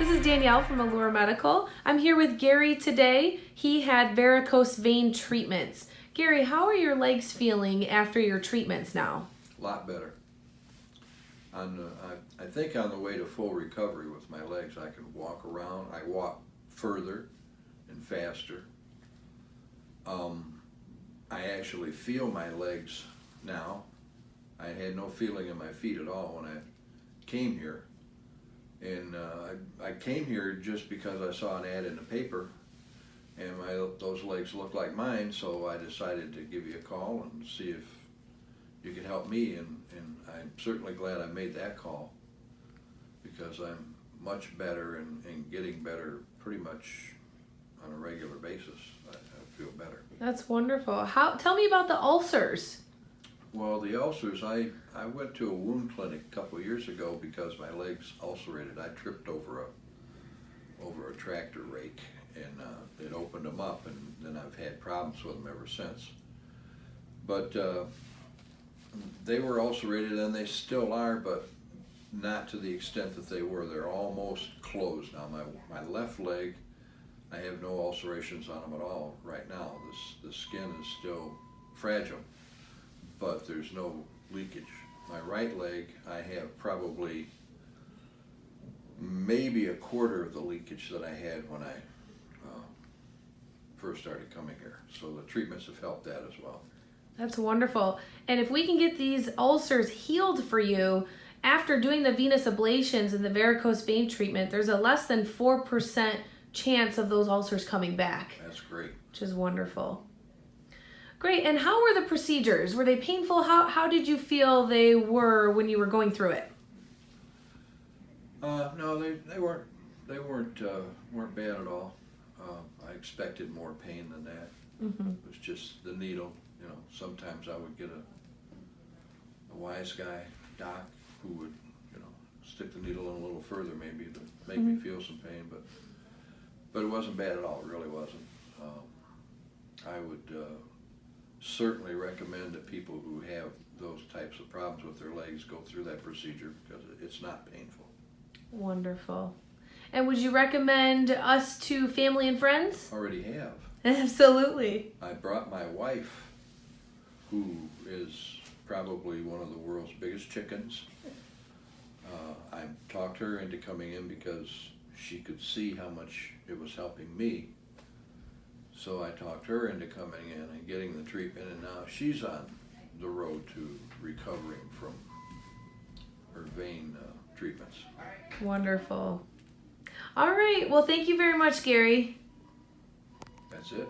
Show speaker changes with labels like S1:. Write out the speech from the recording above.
S1: this is Danielle from Allure Medical. I'm here with Gary today. He had varicose vein treatments. Gary, how are your legs feeling after your treatments now?
S2: A lot better. I think on the way to full recovery with my legs, I can walk around. I walk further and faster. I actually feel my legs now. I had no feeling in my feet at all when I came here. And I came here just because I saw an ad in the paper and those legs look like mine, so I decided to give you a call and see if you could help me, and I'm certainly glad I made that call because I'm much better and getting better pretty much on a regular basis. I feel better.
S1: That's wonderful. Tell me about the ulcers.
S2: Well, the ulcers, I went to a wound clinic a couple of years ago because my legs ulcerated. I tripped over a tractor rake, and it opened them up, and then I've had problems with them ever since. But they were ulcerated, and they still are, but not to the extent that they were. They're almost closed now. My left leg, I have no ulcerations on them at all right now. The skin is still fragile, but there's no leakage. My right leg, I have probably maybe a quarter of the leakage that I had when I first started coming here. So the treatments have helped that as well.
S1: That's wonderful. And if we can get these ulcers healed for you after doing the venous ablations and the varicose vein treatment, there's a less than 4% chance of those ulcers coming back.
S2: That's great.
S1: Which is wonderful. Great. And how were the procedures? Were they painful? How did you feel they were when you were going through it?
S2: No, they weren't bad at all. I expected more pain than that.
S1: Mm-hmm.
S2: It was just the needle. You know, sometimes I would get a wise guy doc who would, stick the needle in a little further maybe to make me feel some pain, but it wasn't bad at all. It really wasn't. I would certainly recommend that people who have those types of problems with their legs go through that procedure because it's not painful.
S1: Wonderful. And would you recommend us to family and friends?
S2: Already have.
S1: Absolutely.
S2: I brought my wife, who is probably one of the world's biggest chickens. I talked her into coming in because she could see how much it was helping me. So I talked her into coming in and getting the treatment, and now she's on the road to recovering from her vein treatments.
S1: Wonderful. All right. Well, thank you very much, Gary.
S2: That's it.